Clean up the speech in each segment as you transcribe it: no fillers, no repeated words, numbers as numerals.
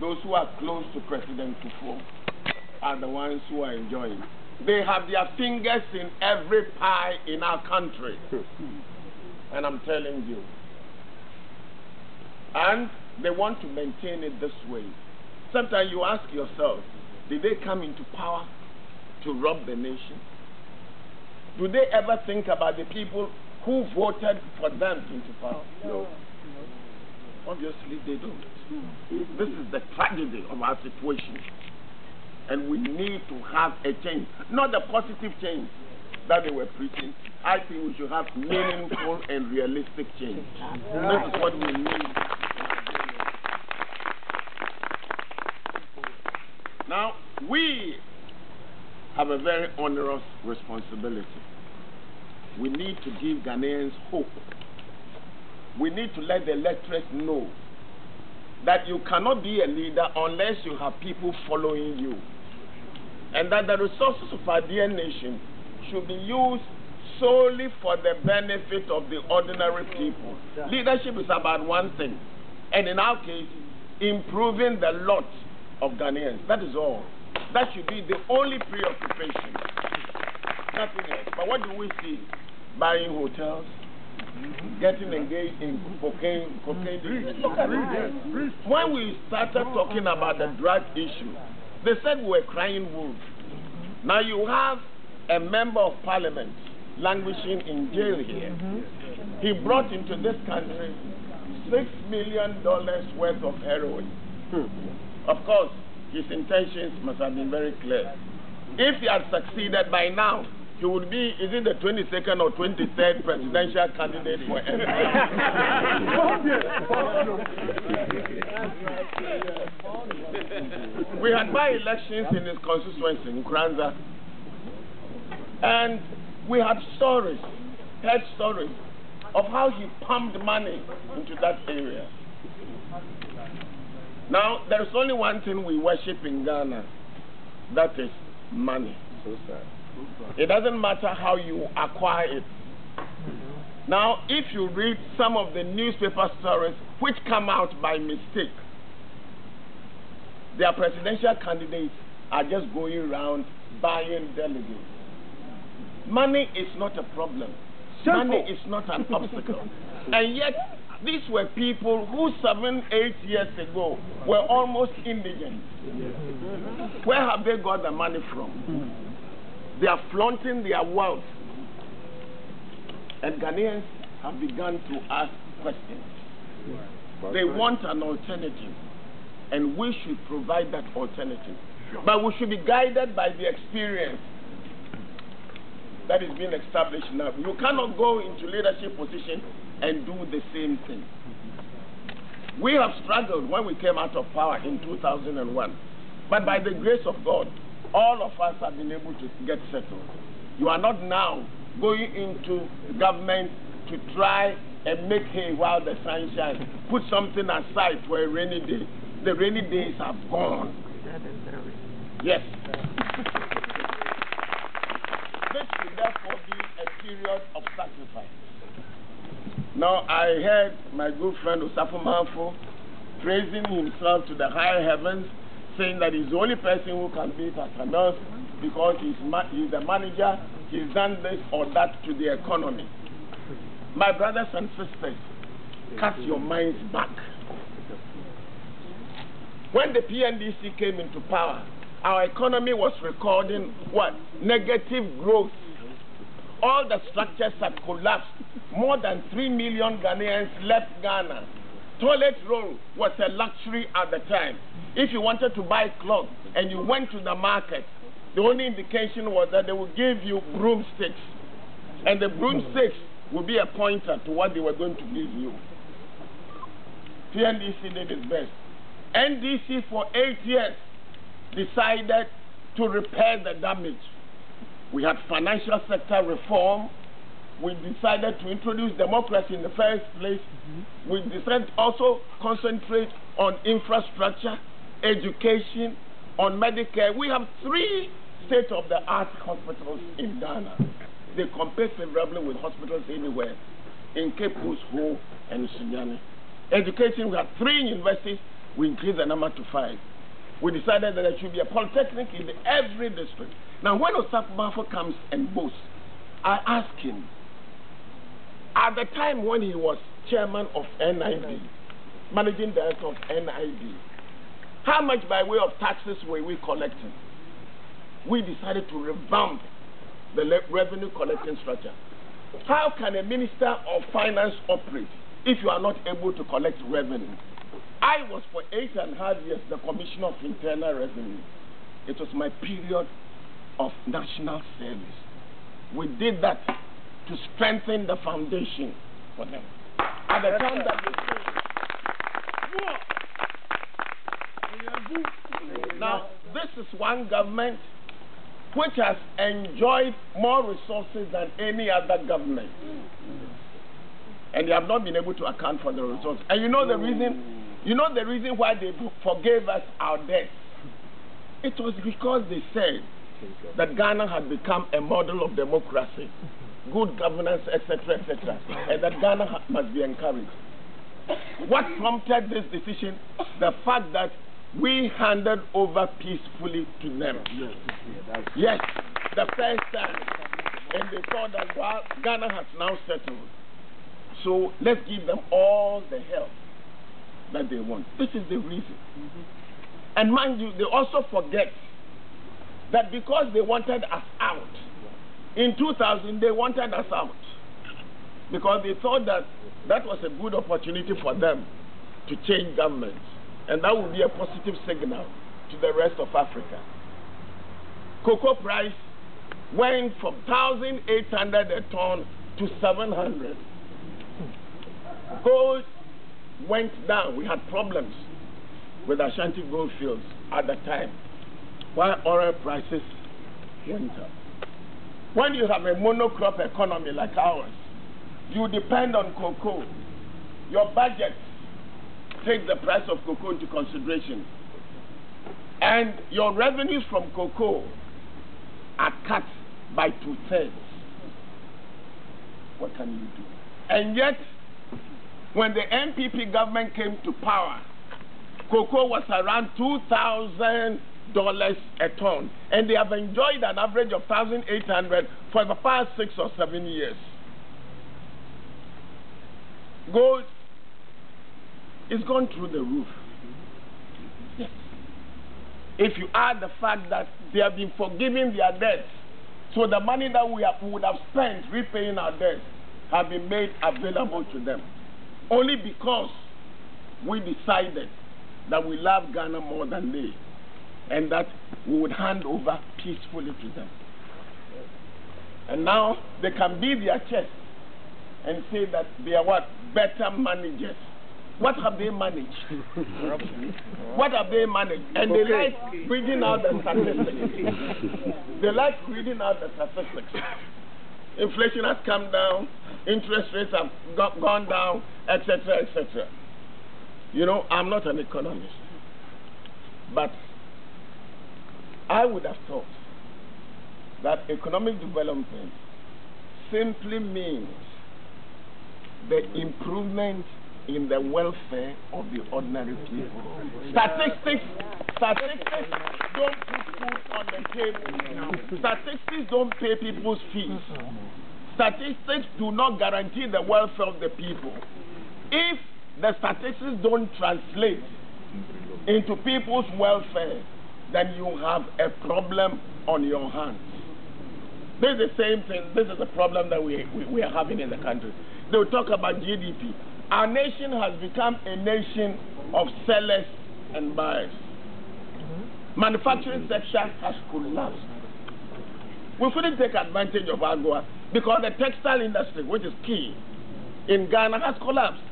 those who are close to President Kufuor are the ones who are enjoying. They have their fingers in every pie in our country. And I'm telling you. And they want to maintain it this way. Sometimes you ask yourself, did they come into power to rob the nation? Do they ever think about the people who voted for them into power? No. Obviously they don't. This is the tragedy of our situation. And we need to have a change. Not the positive change that they were preaching. I think we should have meaningful and realistic change. This is what we need. Now, we have a very onerous responsibility. We need to give Ghanaians hope. We need to let the electorate know that you cannot be a leader unless you have people following you. And that the resources of our dear nation should be used solely for the benefit of the ordinary people. Leadership is about one thing. And in our case, improving the lot of Ghanaians. That is all. That should be the only preoccupation. Nothing else. But what do we see? Buying hotels, getting engaged in cocaine. Look at it. When we started talking about the drug issue, they said we were crying wolf. Now you have a member of parliament languishing in jail here. He brought into this country $6 million worth of heroin. Of course, his intentions must have been very clear. If he had succeeded by now, he would be, is it the 22nd or 23rd presidential candidate for We had by-elections in his constituency, in Kranza. And we had stories, heard stories, of how he pumped money into that area. Now, there is only one thing we worship in Ghana, that is money. So sad. It doesn't matter how you acquire it. Now, if you read some of the newspaper stories which come out by mistake, their presidential candidates are just going around buying delegates. Money is not a problem. Money is not an obstacle. And yet, these were people who 7-8 years ago were almost indigent. Where have they got the money from? They are flaunting their wealth. And Ghanaians have begun to ask questions. They want an alternative. And we should provide that alternative. But we should be guided by the experience that is being established now. You cannot go into leadership position and do the same thing. We have struggled when we came out of power in 2001. But by the grace of God, all of us have been able to get settled. You are not now going into government to try and make hay while the sun shines. Put something aside for a rainy day. The rainy days have gone. Yes. This should therefore be a period of sacrifice. Now, I heard my good friend Osafo Manfo praising himself to the higher heavens, saying that he's the only person who can beat Attah Mills because he's the manager, he's done this or that to the economy. My brothers and sisters, cast your minds back. When the PNDC came into power, our economy was recording what? Negative growth. All the structures had collapsed. More than 3 million Ghanaians left Ghana. Toilet roll was a luxury at the time. If you wanted to buy clothes and you went to the market, the only indication was that they would give you broomsticks. And the broomsticks would be a pointer to what they were going to give you. PNDC did its best. NDC for 8 years decided to repair the damage. We had financial sector reform. We decided to introduce democracy in the first place. We decided to also concentrate on infrastructure, education, on Medicare. We have 3 state-of-the-art hospitals in Ghana. They compare favorably with hospitals anywhere, in Cape Coast, Ho, and Sunyani. Education, we have 3 universities we increased the number to 5. We decided that there should be a polytechnic in every district. Now, when Osakubafo comes and boasts, I ask him, at the time when he was chairman of NIB, managing director of NIB, how much by way of taxes were we collecting? We decided to revamp the revenue collecting structure. How can a minister of finance operate if you are not able to collect revenue? I was for 8.5 years the Commissioner of Internal Revenue. It was my period of national service. We did that to strengthen the foundation for them. At the time that they now, this is one government which has enjoyed more resources than any other government. And they have not been able to account for the resources. And you know the reason why they forgave us our debts? It was because they said that Ghana had become a model of democracy, good governance, etc., etc., and that Ghana must be encouraged. What prompted this decision? The fact that we handed over peacefully to them. Yes, the first time. And they thought that Ghana has now settled. So let's give them all the help that they want. This is the reason. And mind you, they also forget that because they wanted us out, in 2000 they wanted us out because they thought that that was a good opportunity for them to change governments, and that would be a positive signal to the rest of Africa. Cocoa price went from 1,800 a ton to 700. Gold went down. We had problems with Ashanti gold fields at the time, while oil prices went up. When you have a monocrop economy like ours, you depend on cocoa. Your budget takes the price of cocoa into consideration. And your revenues from cocoa are cut by 2/3. What can you do? And yet, when the NPP government came to power, cocoa was around $2,000 a ton, and they have enjoyed an average of 1,800 for the past 6 or 7 years. Gold is gone through the roof. Yes. If you add the fact that they have been forgiving their debts, so the money that we would have spent repaying our debts have been made available to them, only because we decided that we love Ghana more than they, and that we would hand over peacefully to them. And now they can beat their chest and say that they are what? Better managers. What have they managed? What have they managed? And they like reading out the statistics. They like reading out the statistics. Inflation has come down, interest rates have gone down, etc., etc. You know, I'm not an economist, but I would have thought that economic development simply means the improvement in the welfare of the ordinary people. Statistics don't put food on the table. Statistics don't pay people's fees. Statistics do not guarantee the welfare of the people. If the statistics don't translate into people's welfare, then you have a problem on your hands. This is the same thing. This is the problem that we are having in the country. They will talk about GDP. Our nation has become a nation of sellers and buyers. Manufacturing sector has collapsed. We couldn't take advantage of AGOA because the textile industry, which is key in Ghana, has collapsed.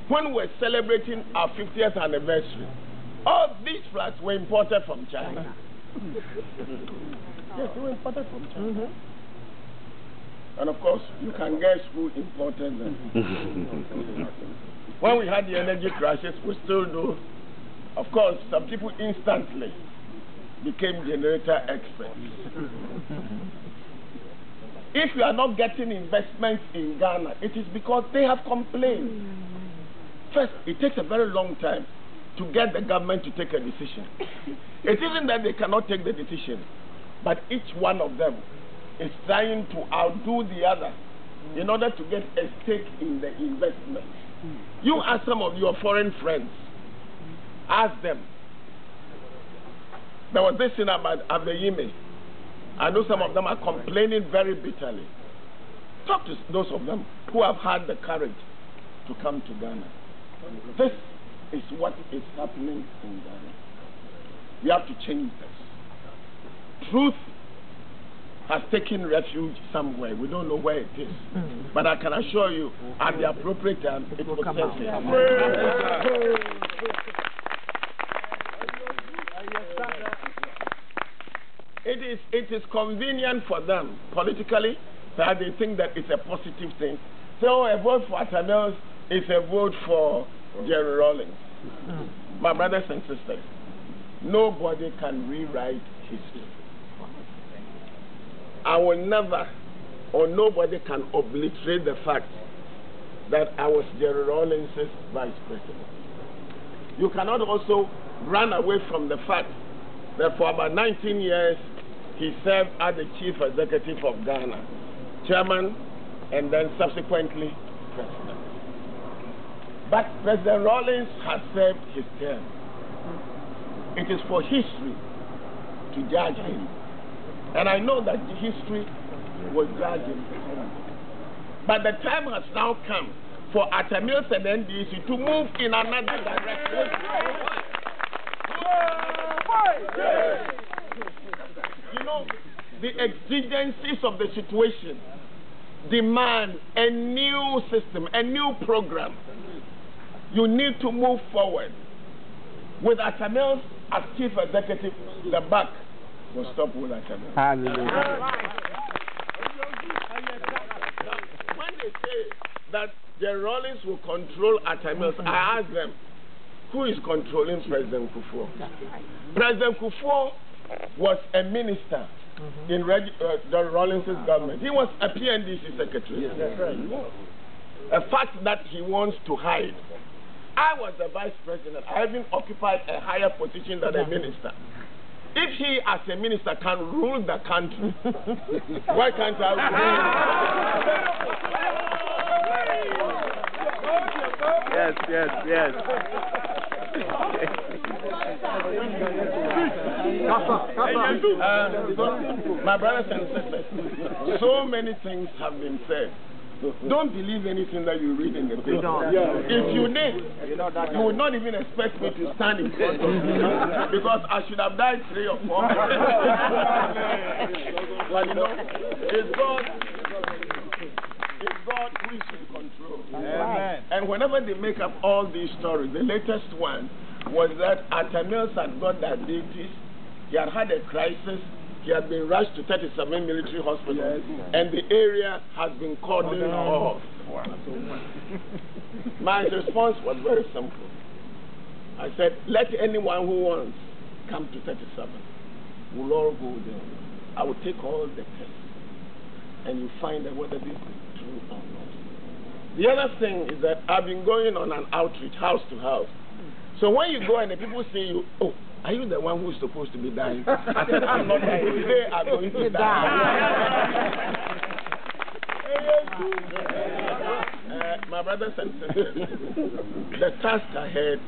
When we were celebrating our 50th anniversary, all these flags were imported from China. Yes, they were imported from China. And of course, you can guess who imported them. When we had the energy crashes, we still do. Of course, some people instantly became generator experts. If you are not getting investments in Ghana, it is because they have complained. First, it takes a very long time to get the government to take a decision. It isn't that they cannot take the decision, but each one of them is trying to outdo the other in order to get a stake in the investment. You ask some of your foreign friends, ask them. There was this thing about Abeyime. I know some of them are complaining very bitterly. Talk to those of them who have had the courage to come to Ghana. This is what is happening in Ghana. We have to change this. Truth has taken refuge somewhere. We don't know where it is. But I can assure you, at the appropriate time, it will come out. It is convenient for them politically that they think that it's a positive thing. So a vote for Attah Mills is a vote for Jerry Rawlings. My brothers and sisters, nobody can rewrite history. I will never, or nobody can obliterate the fact that I was Jerry Rawlings' vice president. You cannot also run away from the fact that for about 19 years, he served as the chief executive of Ghana, chairman, and then subsequently president. But President Rawlings has served his term. It is for history to judge him. And I know that the history will judge him. But the time has now come for Attah Mills and NDC to move in another direction. You know, the exigencies of the situation demand a new system, a new program. You need to move forward. With Attah Mills as chief executive, the buck will stop with Attah Mills. When they say that the Rawlings will control Attah Mills, I ask them, who is controlling President Kufuor? President Kufuor was a minister in the Rawlings' government. He was a PNDC secretary. A fact that he wants to hide. I was the vice president. I even occupied a higher position than a minister. If he, as a minister, can rule the country, why can't I rule? Yes. My brothers and sisters, so many things have been said. Don't believe anything that you read in the paper. If you did, you would not even expect me to stand in front of you, because I should have died 3 or 4. But you know, it's God who is in control. Amen. And whenever they make up all these stories, the latest one was that Attah Mills had got diabetes, he had had a crisis, he had been rushed to 37 military hospitals, and the area has been cordoned off. My response was very simple. I said, let anyone who wants come to 37. We'll all go there. I will take all the tests, and you find out whether this is true or not. The other thing is that I've been going on an outreach, house to house. So when you go and the people say you, oh, are you the one who's supposed to be dying? I said, I'm not dying. Today I'm going to die. My brothers and sisters, the task ahead,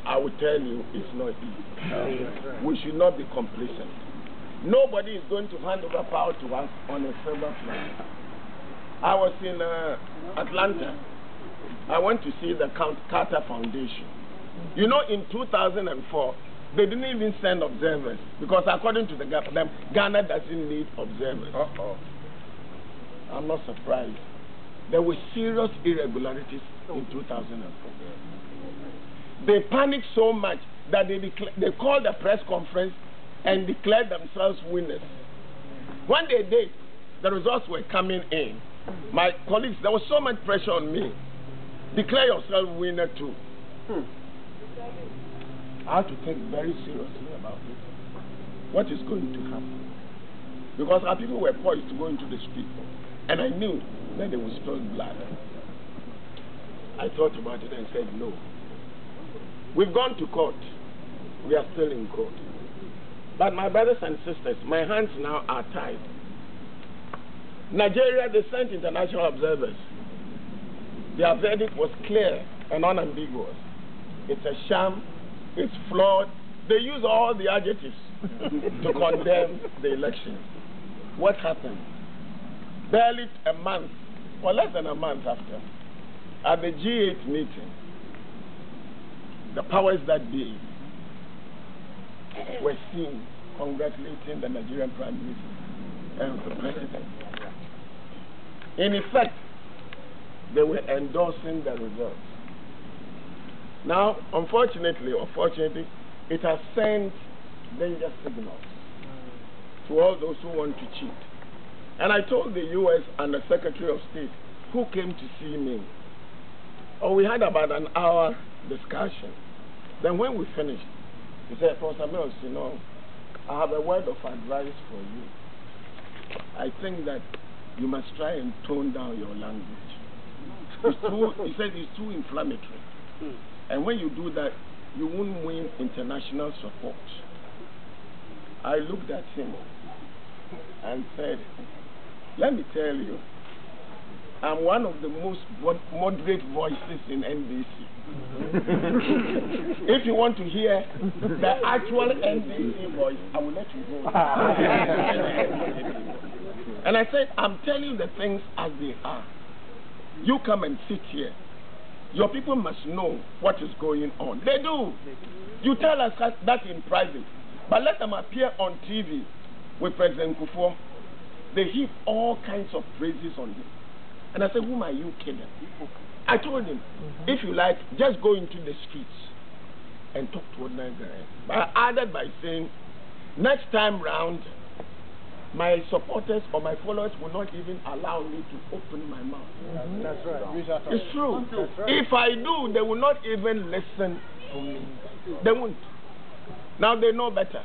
I will tell you, is not easy. We should not be complacent. Nobody is going to hand over power to us on a silver platter. I was in Atlanta. I went to see the Carter Foundation. You know, in 2004, they didn't even send observers, because according to the government, Ghana doesn't need observers. I'm not surprised. There were serious irregularities in 2004. They panicked so much that they called a press conference and declared themselves winners. When they did, the results were coming in. My colleagues, there was so much pressure on me. Declare yourself winner too. I have to think very seriously about it. What is going to happen? Because our people were poised to go into the street, and I knew that they would spill blood. I thought about it and said, no. We've gone to court. We are still in court. But my brothers and sisters, my hands now are tied. Nigeria, they sent international observers. Their verdict was clear and unambiguous. It's a sham. It's flawed. They use all the adjectives to condemn the election. What happened? Barely a month, or less than a month after, at the G8 meeting, the powers that be were seen congratulating the Nigerian Prime Minister and the President. In effect, they were endorsing the results. Now, unfortunately or fortunately, it has sent danger signals to all those who want to cheat. And I told the U.S. and the Secretary of State who came to see me, we had about an hour discussion. Then when we finished, he said, Professor Mills, you know, I have a word of advice for you. I think that you must try and tone down your language. He said it's too inflammatory. And when you do that, you won't win international support. I looked at him and said, let me tell you, I'm one of the most moderate voices in NDC. If you want to hear the actual NDC voice, I will let you go. And I said, I'm telling you the things as they are. You come and sit here. Your people must know what is going on. They do. You tell us that in private. But let them appear on TV with President Kufuor. They heap all kinds of praises on him. And I said, whom are you kidding? I told him, if you like, just go into the streets and talk to ordinary guys. But I added by saying, next time round, my supporters or my followers will not even allow me to open my mouth. That's right. It's true. That's right. If I do, they will not even listen to me. They won't. Now they know better.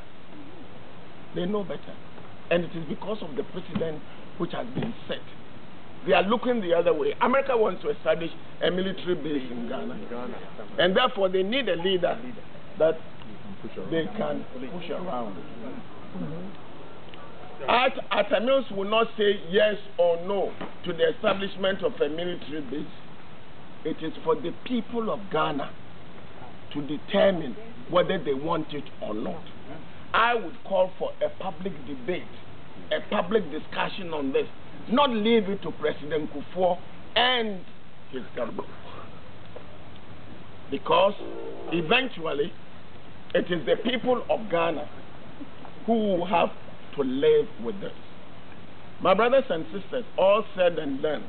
They know better. And it is because of the precedent which has been set. They are looking the other way. America wants to establish a military base in Ghana. And therefore they need a leader that they can push around. Attah Mills will not say yes or no to the establishment of a military base. It is for the people of Ghana to determine whether they want it or not. I would call for a public debate, a public discussion on this, not leave it to President Kufuor and his government. Because eventually, it is the people of Ghana who have to live with this. My brothers and sisters, all said and done,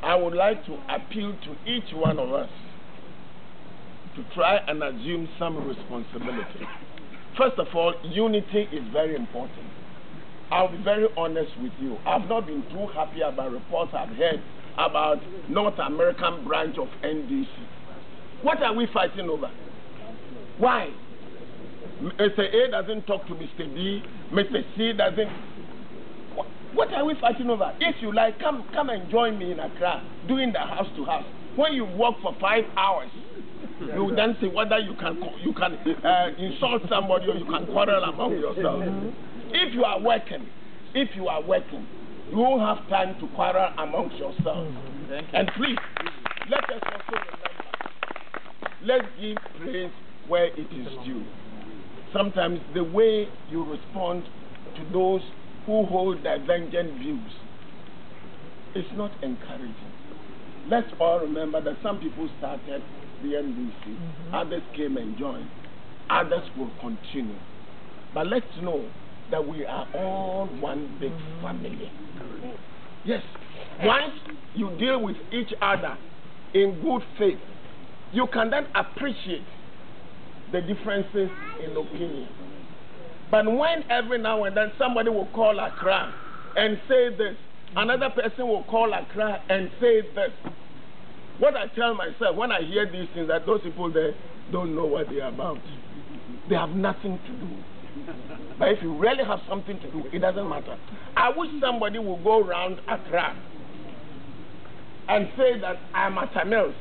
I would like to appeal to each one of us to try and assume some responsibility. First of all, unity is very important. I'll be very honest with you. I've not been too happy about reports I've heard about North American branch of NDC. What are we fighting over? Why? Mr. A doesn't talk to Mr. B, Mr. C doesn't. What are we fighting over? If you like, come and join me in Accra, doing the house to house. When you work for 5 hours, you will then say whether you can insult somebody or you can quarrel among yourselves. If you are working, you won't have time to quarrel amongst yourselves. And please, let us also remember, let's give praise where it is due. Sometimes the way you respond to those who hold divergent views is not encouraging. Let's all remember that some people started the NDC, others came and joined, others will continue. But let's know that we are all one big family. Yes, once you deal with each other in good faith, you can then appreciate the differences in opinion. But when every now and then somebody will call Accra and say this, another person will call Accra and say this, what I tell myself when I hear these things, that those people there don't know what they are about. They have nothing to do. But if you really have something to do, it doesn't matter. I wish somebody would go around Accra and say that I'm Attah Mills,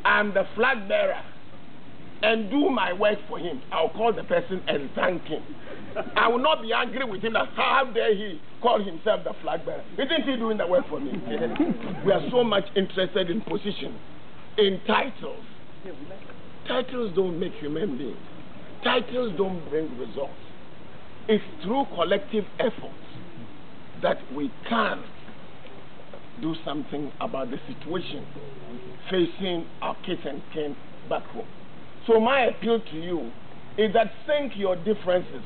I'm the flag bearer and do my work for him, I'll call the person and thank him. I will not be angry with him that how dare he call himself the flag bearer. Isn't he doing the work for me? We are so much interested in position, in titles. Titles don't make human beings. Titles don't bring results. It's through collective efforts that we can do something about the situation facing our kids and kin back home. So my appeal to you is that sink your differences.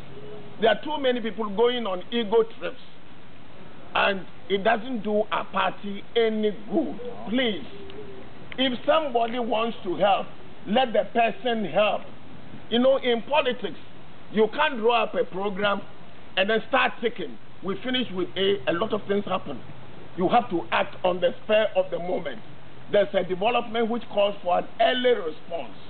There are too many people going on ego trips, and it doesn't do a party any good. Please, if somebody wants to help, let the person help. You know, in politics, you can't draw up a program and then start ticking. We finish with a lot of things happen. You have to act on the spur of the moment. There's a development which calls for an early response.